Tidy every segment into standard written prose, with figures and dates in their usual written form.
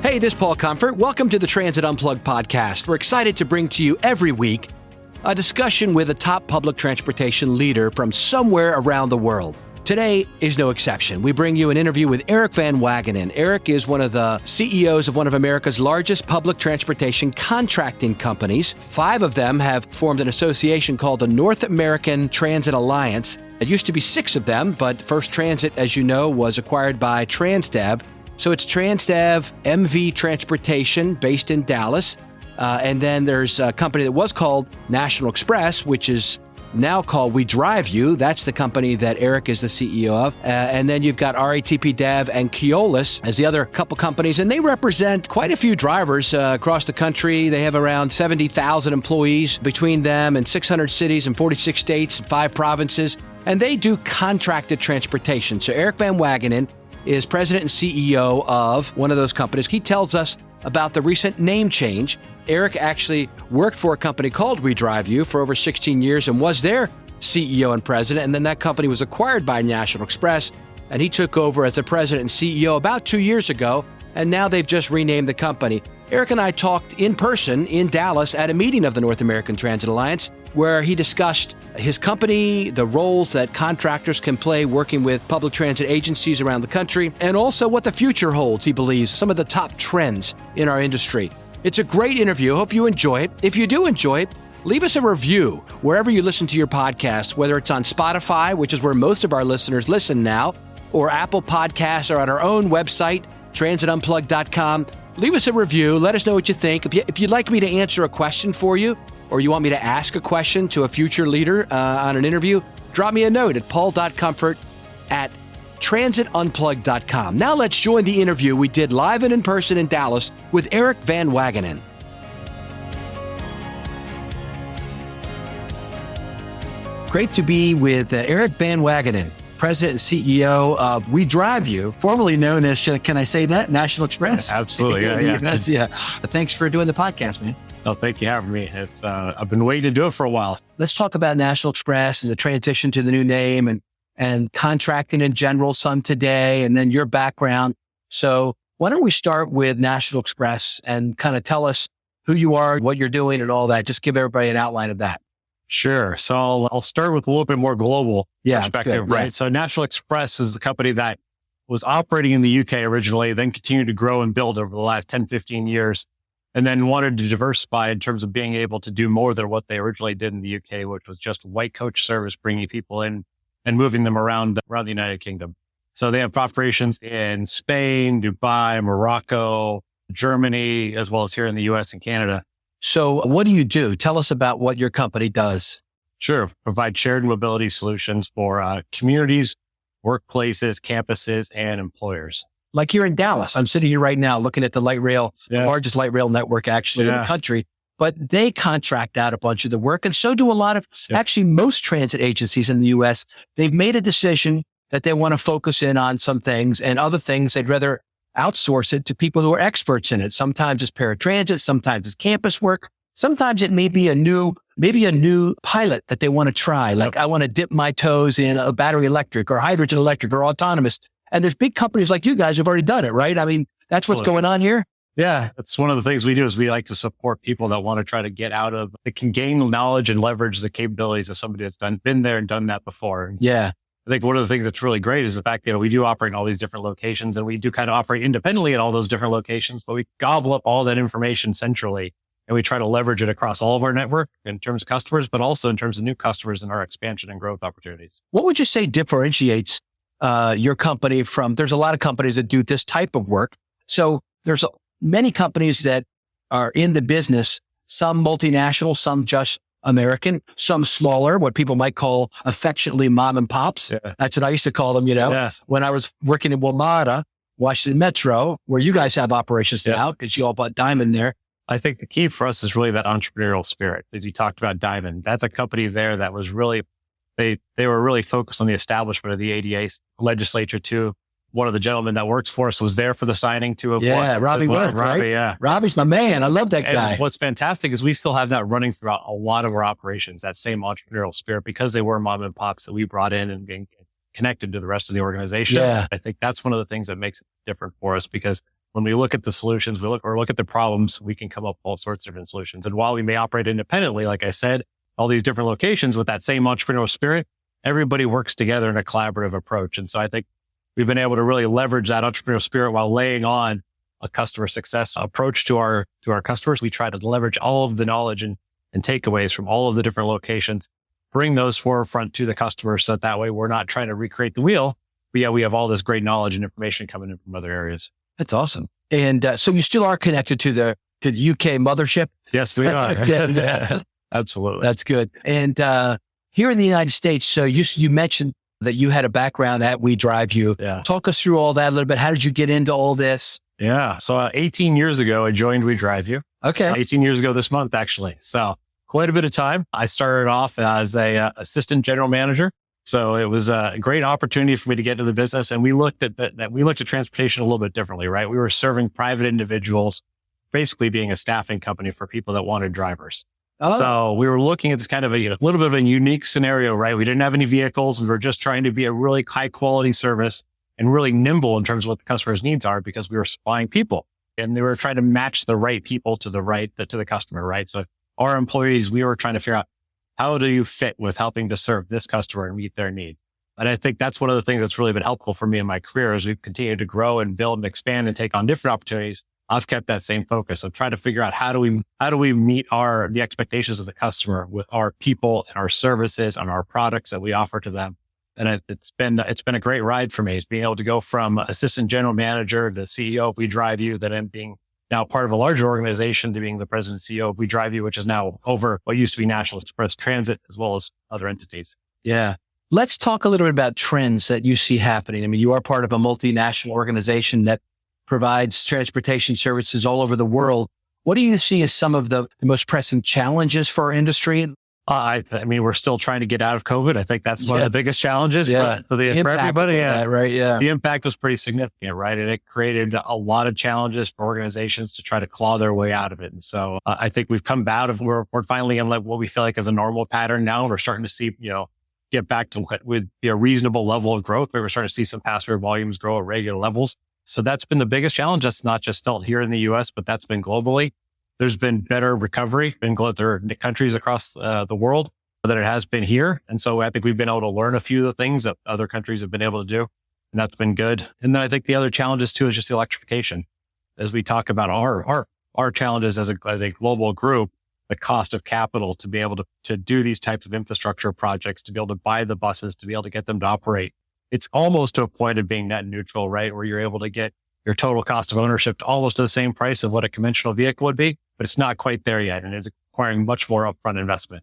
Hey, this is Paul Comfort. Welcome to the Transit Unplugged podcast. We're excited to bring to you every week a discussion with a top public transportation leader from somewhere around the world. Today is no exception. We bring you an interview with Erick Van Wagenen. Erick is one of the CEOs of one of America's largest public transportation contracting companies. 5 of them have formed an association called the North American Transit Alliance. It used to be 6 of them, but First Transit, as you know, was acquired by Transdev. So it's Transdev MV Transportation based in Dallas. And then there's a company that was called National Express, which is now called WeDriveU. That's the company that Erick is the CEO of. And then you've got RATP Dev and Keolis as the other couple companies. And they represent quite a few drivers across the country. They have around 70,000 employees between them in 600 cities and 46 states and 5 provinces. And they do contracted transportation. So Erick Van Wagenen is president and CEO of one of those companies. He tells us about the recent name change. Erick actually worked for a company called WeDriveU for over 16 years and was their CEO and president. And then that company was acquired by National Express, and he took over as the president and CEO about 2 years ago. And now they've just renamed the company. Erick and I talked in person in Dallas at a meeting of the North American Transit Alliance, where he discussed his company, the roles that contractors can play working with public transit agencies around the country, and also what the future holds, he believes, some of the top trends in our industry. It's a great interview. Hope you enjoy it. If you do enjoy it, leave us a review wherever you listen to your podcast, whether it's on Spotify, which is where most of our listeners listen now, or Apple Podcasts, or on our own website, transitunplugged.com. Leave us a review. Let us know what you think. If you'd like me to answer a question for you, or you want me to ask a question to a future leader on an interview, drop me a note at paul.comfort@transitunplugged.com. Now let's join the interview we did live and in person in Dallas with Erick Van Wagenen. Great to be with Erick Van Wagenen, President and CEO of WeDriveU, formerly known as, can I say that, National Express? Absolutely, yeah. Thanks for doing the podcast, man. Oh, thank you for having me. It's I've been waiting to do it for a while. Let's talk about National Express and the transition to the new name and contracting in general, some today, and then your background. So why don't we start with National Express and kind of tell us who you are, what you're doing, and all that. Just give everybody an outline of that. Sure. So I'll start with a little bit more global perspective, good, right? yeah. So National Express is the company that was operating in the UK originally, then continued to grow and build over the last 10, 15 years, and then wanted to diversify in terms of being able to do more than what they originally did in the UK, which was just white coach service, bringing people in and moving them around the United Kingdom. So they have operations in Spain, Dubai, Morocco, Germany, as well as here in the US and Canada. So what do you do? Tell us about what your company does. Sure. Provide shared mobility solutions for communities, workplaces, campuses, and employers. Like here in Dallas, I'm sitting here right now looking at the light rail, the largest light rail network actually in the country, but they contract out a bunch of the work. And so do a lot of, actually most transit agencies in the US. They've made a decision that they want to focus in on some things, and other things they'd rather outsource it to people who are experts in it. Sometimes it's paratransit, sometimes it's campus work. Sometimes it may be a new pilot that they want to try. Like I want to dip my toes in a battery electric or hydrogen electric or autonomous. And there's big companies like you guys who've already done it, right? I mean, that's what's going on here. Yeah. That's one of the things we do is we like to support people that want to try to get out of, that can gain knowledge and leverage the capabilities of somebody that's been there and done that before. Yeah. I think one of the things that's really great is the fact that we do operate in all these different locations, and we do kind of operate independently at all those different locations, but we gobble up all that information centrally, and we try to leverage it across all of our network in terms of customers, but also in terms of new customers and our expansion and growth opportunities. What would you say differentiates your company from, there's a lot of companies that do this type of work. So there's many companies that are in the business, some multinational, some just American, some smaller, what people might call affectionately mom and pops. Yeah. That's what I used to call them, when I was working in WMATA, Washington Metro, where you guys have operations now, because you all bought Diamond there. I think the key for us is really that entrepreneurial spirit. As you talked about Diamond, that's a company there that was really, they were really focused on the establishment of the ADA legislature too. One of the gentlemen that works for us was there for the signing too. Robbie Worth, right? Yeah. Robbie's my man. I love that guy. And what's fantastic is we still have that running throughout a lot of our operations, that same entrepreneurial spirit, because they were mom and pops that we brought in and being connected to the rest of the organization. Yeah. I think that's one of the things that makes it different for us, because when we look at the solutions, we look at the problems, we can come up with all sorts of different solutions. And while we may operate independently, like I said, all these different locations with that same entrepreneurial spirit, everybody works together in a collaborative approach. And so I think we've been able to really leverage that entrepreneurial spirit while laying on a customer success approach to our customers. We try to leverage all of the knowledge and takeaways from all of the different locations, bring those forefront to the customer so that way we're not trying to recreate the wheel, but yeah, we have all this great knowledge and information coming in from other areas. That's awesome. And so you still are connected to the UK mothership? Yes, we are. Absolutely. That's good. And here in the United States, so you mentioned that you had a background at WeDriveU. Yeah. Talk us through all that a little bit. How did you get into all this? Yeah. So 18 years ago, I joined WeDriveU. Okay. 18 years ago this month, actually. So quite a bit of time. I started off as a assistant general manager. So it was a great opportunity for me to get into the business. And we looked at transportation a little bit differently, right? We were serving private individuals, basically being a staffing company for people that wanted drivers. Oh. So we were looking at this kind of a little bit of a unique scenario, right? We didn't have any vehicles. We were just trying to be a really high quality service and really nimble in terms of what the customer's needs are, because we were supplying people and they were trying to match the right people to the customer, right? So our employees, we were trying to figure out, how do you fit with helping to serve this customer and meet their needs? And I think that's one of the things that's really been helpful for me in my career as we've continued to grow and build and expand and take on different opportunities. I've kept that same focus of trying to figure out how do we meet the expectations of the customer with our people and our services and our products that we offer to them. And it's been a great ride for me. It's being able to go from assistant general manager to CEO of WeDriveU, then being now part of a larger organization, to being the president and CEO of WeDriveU, which is now over what used to be National Express Transit, as well as other entities. Yeah. Let's talk a little bit about trends that you see happening. I mean, you are part of a multinational organization that provides transportation services all over the world. What do you see as some of the most pressing challenges for our industry? I mean, we're still trying to get out of COVID. I think that's one of the biggest challenges for everybody. Yeah. That, right. Yeah. The impact was pretty significant, right? And it created a lot of challenges for organizations to try to claw their way out of it. And so I think we've come out of, we're finally in what we feel like is a normal pattern now. We're starting to see, get back to what would be a reasonable level of growth, where we're starting to see some passenger volumes grow at regular levels. So that's been the biggest challenge. That's not just felt here in the US, but that's been globally. There's been better recovery in other countries across the world than it has been here. And so I think we've been able to learn a few of the things that other countries have been able to do. And that's been good. And then I think the other challenges too is just the electrification. As we talk about our challenges as a global group, the cost of capital to be able to do these types of infrastructure projects, to be able to buy the buses, to be able to get them to operate. It's almost to a point of being net neutral, right? Where you're able to get your total cost of ownership to almost to the same price of what a conventional vehicle would be, but it's not quite there yet. And it's requiring much more upfront investment.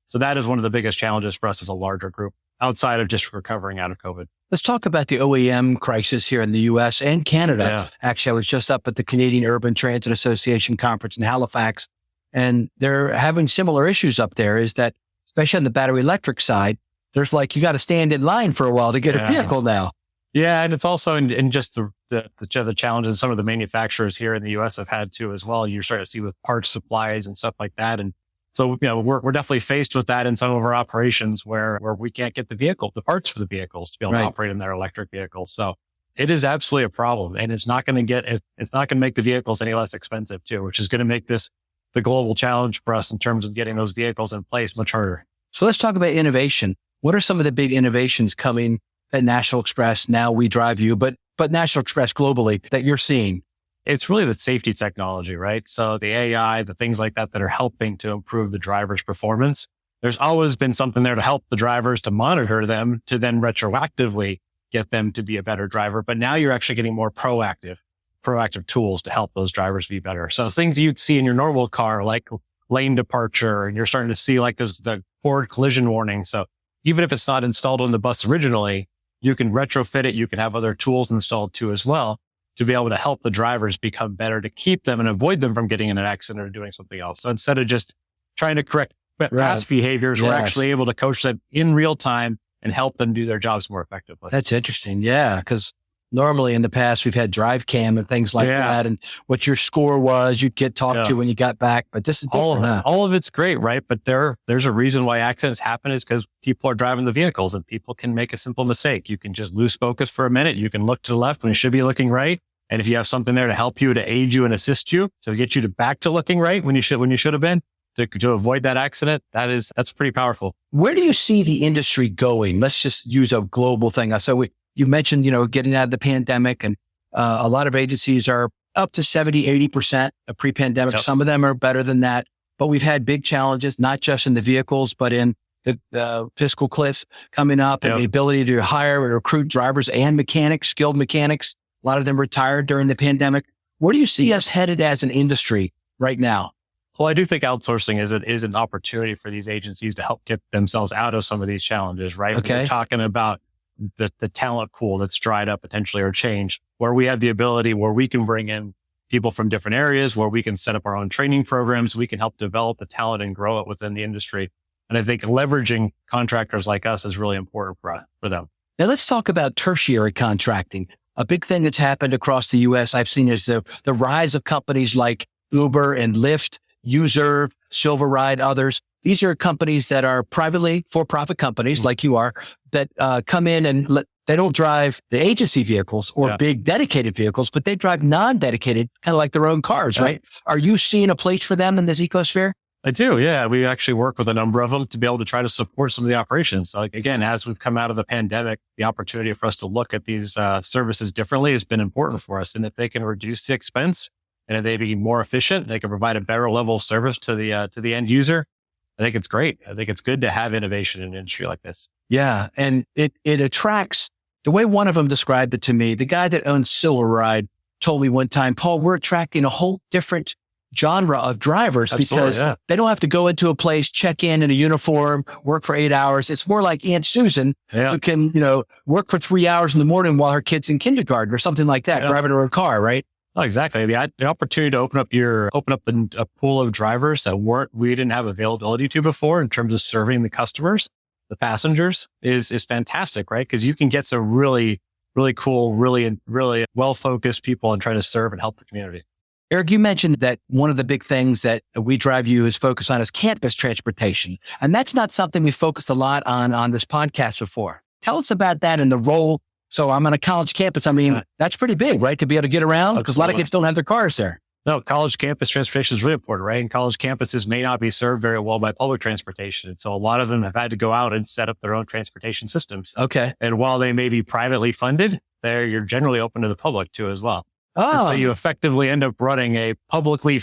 So that is one of the biggest challenges for us as a larger group outside of just recovering out of COVID. Let's talk about the OEM crisis here in the US and Canada. Yeah. Actually, I was just up at the Canadian Urban Transit Association conference in Halifax, and they're having similar issues up there. Is that, especially on the battery electric side, there's you got to stand in line for a while to get a vehicle now. Yeah. And it's also in just the challenges some of the manufacturers here in the US have had too as well. You're starting to see with parts supplies and stuff like that. And so, we're definitely faced with that in some of our operations where we can't get the parts for the vehicles to be able to operate in their electric vehicles. So it is absolutely a problem, and it's not going to make the vehicles any less expensive too, which is going to make this the global challenge for us in terms of getting those vehicles in place much harder. So let's talk about innovation. What are some of the big innovations coming at National Express, now WeDriveU, but National Express globally that you're seeing? It's really the safety technology, right? So the AI, the things like that are helping to improve the driver's performance. There's always been something there to help the drivers, to monitor them, to then retroactively get them to be a better driver. But now you're actually getting more proactive tools to help those drivers be better. So things you'd see in your normal car, like lane departure, and you're starting to see the forward collision warning. So even if it's not installed on the bus originally, you can retrofit it. You can have other tools installed too as well, to be able to help the drivers become better, to keep them and avoid them from getting in an accident or doing something else. So instead of just trying to correct past behaviors, we're actually able to coach them in real time and help them do their jobs more effectively. That's interesting. Yeah. Because normally in the past, we've had drive cam and things like that. And what your score was, you'd get talked to when you got back. But this is different. All of it's great, right? But there's a reason why accidents happen, is because people are driving the vehicles, and people can make a simple mistake. You can just lose focus for a minute. You can look to the left when you should be looking right, And if you have something there to help you, to aid you and assist you, to get you back to looking right when you should have been, to avoid that accident, that's pretty powerful. Where do you see the industry going? Let's just use a global thing. So you mentioned, getting out of the pandemic, and a lot of agencies are up to 70, 80% of pre-pandemic. Yep. Some of them are better than that, but we've had big challenges, not just in the vehicles, but in the fiscal cliff coming up, and the ability to hire and recruit drivers and mechanics, skilled mechanics. A lot of them retired during the pandemic. Where do you see us headed as an industry right now? Well, I do think outsourcing is an opportunity for these agencies to help get themselves out of some of these challenges, right? Okay. We're talking about the talent pool that's dried up potentially or changed, where we have the ability where we can bring in people from different areas, where we can set up our own training programs. We can help develop the talent and grow it within the industry. And I think leveraging contractors like us is really important for them. Now let's talk about tertiary contracting. A big thing that's happened across the U.S. I've seen is the rise of companies like Uber and Lyft, Userve, Silverride, others. These are companies that are privately for-profit companies like you are that come in and they don't drive the agency vehicles or big dedicated vehicles, but they drive non-dedicated, kind of like their own cars, right? Are you seeing a place for them in this ecosphere? I do. Yeah. We actually work with a number of them to be able to try to support some of the operations. So again, as we've come out of the pandemic, the opportunity for us to look at these services differently has been important for us. And if they can reduce the expense and if they be more efficient, they can provide a better level of service to the end user. I think it's great. I think it's good to have innovation in an industry like this. Yeah. And it attracts, the way one of them described it to me, the guy that owns Silverride told me one time, Paul, we're attracting a whole different genre of drivers because they don't have to go into a place, check in a uniform, work for 8 hours. It's more like Aunt Susan who can, work for 3 hours in the morning while her kid's in kindergarten or something like that, driving her own car, right? Oh, exactly. The opportunity to open up a pool of drivers that we didn't have availability to before in terms of serving the customers, the passengers is fantastic, right? Because you can get some really, really cool, really, really well-focused people and try to serve and help the community. Erick, you mentioned that one of the big things that WeDriveU is focused on is campus transportation. And that's not something we focused a lot on this podcast before. Tell us about that and the role. So I'm on a college campus. I mean, that's pretty big, right? To be able to get around because a lot of kids don't have their cars there. No, college campus transportation is really important, right? And college campuses may not be served very well by public transportation. And so a lot of them have had to go out and set up their own transportation systems. Okay. And while they may be privately funded, you're generally open to the public too as well. Oh. And so you effectively end up running a publicly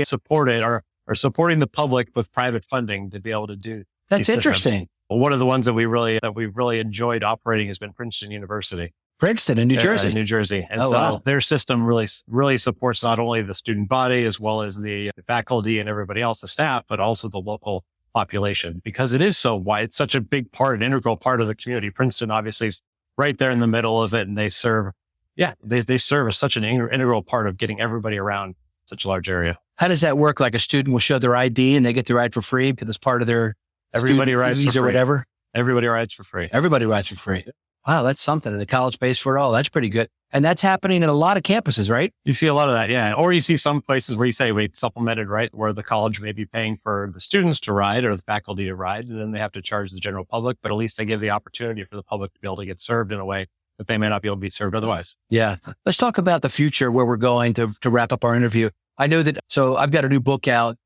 supported or supporting the public with private funding to be able to do. That's interesting. Well, one of the ones that we've really enjoyed operating has been Princeton University. Princeton in New Jersey. New Jersey. And their system really supports not only the student body as well as the faculty and everybody else, the staff, but also the local population because it is so wide. It's such a big part, an integral part of the community. Princeton obviously is right there in the middle of it and they serve as such an integral part of getting everybody around such a large area. How does that work? Like a student will show their ID and they get to ride for free because it's part of their everybody rides for free. Or whatever? Everybody rides for free. Everybody rides for free. Wow, that's something. And the college pays for it all. That's pretty good. And that's happening in a lot of campuses, right? You see a lot of that, yeah. Or you see some places where you say, wait, supplemented, right? Where the college may be paying for the students to ride or the faculty to ride, and then they have to charge the general public, but at least they give the opportunity for the public to be able to get served in a way that they may not be able to be served otherwise. Yeah. Let's talk about the future where we're going to wrap up our interview. I know that, so I've got a new book out,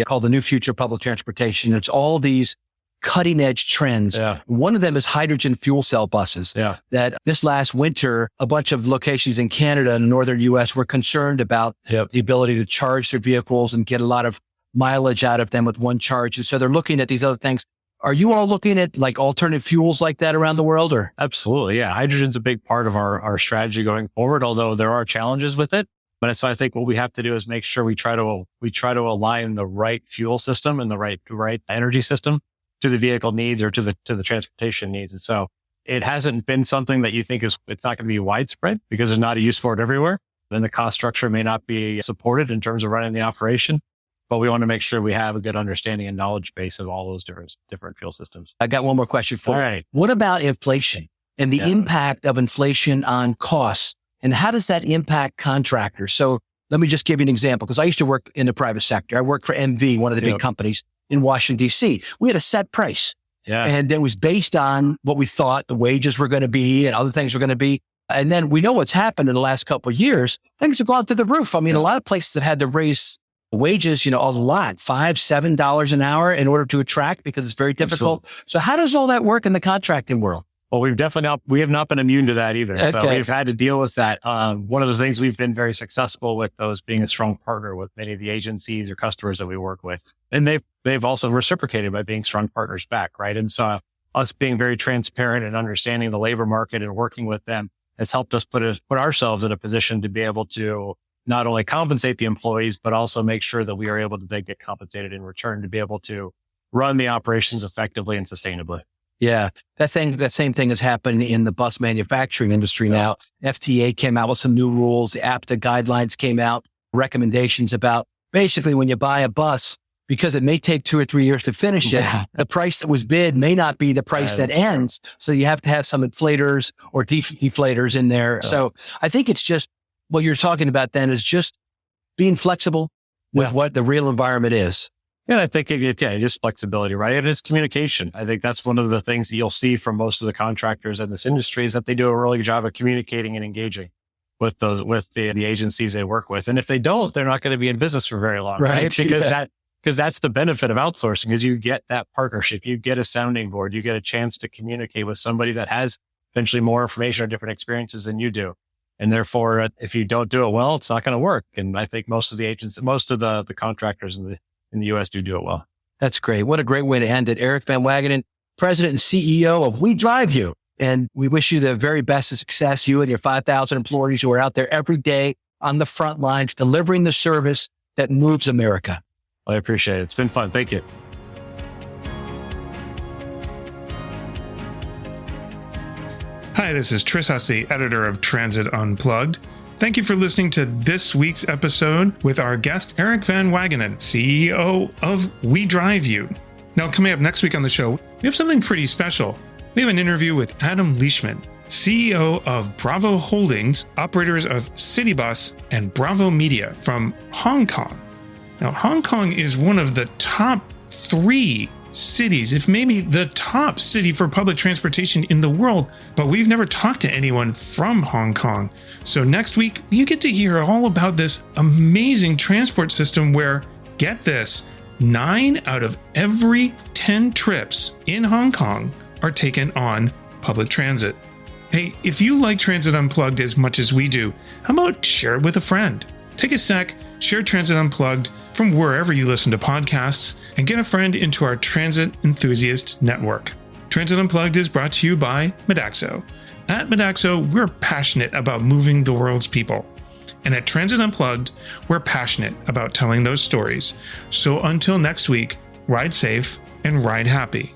called The New Future of Public Transportation. It's all these cutting edge trends. Yeah. One of them is hydrogen fuel cell buses. Yeah. That this last winter, a bunch of locations in Canada and the northern US were concerned about the ability to charge their vehicles and get a lot of mileage out of them with one charge. And so they're looking at these other things. Are you all looking at like alternative fuels like that around the world or? Absolutely. Yeah. Hydrogen's a big part of our strategy going forward, although there are challenges with it. But so I think what we have to do is make sure we try to align the right fuel system and the right energy system to the vehicle needs or to the transportation needs. And so it hasn't been something that you think it's not going to be widespread because there's not a use for it everywhere. Then the cost structure may not be supported in terms of running the operation, but we want to make sure we have a good understanding and knowledge base of all those different fuel systems. I got one more question for you. All right. What about inflation and the impact of inflation on costs? And how does that impact contractors? So let me just give you an example, because I used to work in the private sector. I worked for MV, one of the big companies in Washington, D.C. We had a set price. Yeah. And it was based on what we thought the wages were going to be and other things were going to be. And then we know what's happened in the last couple of years. Things have gone through the roof. I mean, a lot of places have had to raise wages, a lot, $5, $7 an hour in order to attract, because it's very difficult. Absolutely. So how does all that work in the contracting world? Well, we have not been immune to that either. Okay. So we've had to deal with that. One of the things we've been very successful with, though, is being a strong partner with many of the agencies or customers that we work with. And they've also reciprocated by being strong partners back, right? And so us being very transparent and understanding the labor market and working with them has helped us put ourselves in a position to be able to not only compensate the employees, but also make sure that we are able to then get compensated in return to be able to run the operations effectively and sustainably. Yeah, that same thing has happened in the bus manufacturing industry now. FTA came out with some new rules. The APTA guidelines came out, recommendations about basically when you buy a bus, because it may take 2 or 3 years to finish it, the price that was bid may not be the price that ends. So you have to have some inflators or deflators in there. Yeah. So I think it's just what you're talking about then is just being flexible with what the real environment is. Yeah, I think just flexibility, right? And it's communication. I think that's one of the things that you'll see from most of the contractors in this industry is that they do a really good job of communicating and engaging with the agencies they work with. And if they don't, they're not going to be in business for very long, right? Because that's the benefit of outsourcing is you get that partnership, you get a sounding board, you get a chance to communicate with somebody that has eventually more information or different experiences than you do. And therefore, if you don't do it well, it's not going to work. And I think most of the contractors in the U.S. do it well. That's great. What a great way to end it. Erick Van Wagenen, President and CEO of WeDriveU. And we wish you the very best of success, you and your 5,000 employees who are out there every day on the front lines, delivering the service that moves America. I appreciate it. It's been fun. Thank you. Hi, this is Tris Hussey, editor of Transit Unplugged. Thank you for listening to this week's episode with our guest, Erick Van Wagenen, CEO of WeDriveU. Now, coming up next week on the show, we have something pretty special. We have an interview with Adam Leishman, CEO of Bravo Holdings, operators of Citybus and Bravo Media from Hong Kong. Now, Hong Kong is one of the top 3 cities, if maybe the top city for public transportation in the world, but we've never talked to anyone from Hong Kong. So next week, you get to hear all about this amazing transport system where, get this, 9 out of every 10 trips in Hong Kong are taken on public transit. Hey, if you like Transit Unplugged as much as we do, how about share it with a friend? Take a sec, share Transit Unplugged from wherever you listen to podcasts, and get a friend into our Transit Enthusiast Network. Transit Unplugged is brought to you by Modaxo. At Modaxo, we're passionate about moving the world's people. And at Transit Unplugged, we're passionate about telling those stories. So until next week, ride safe and ride happy.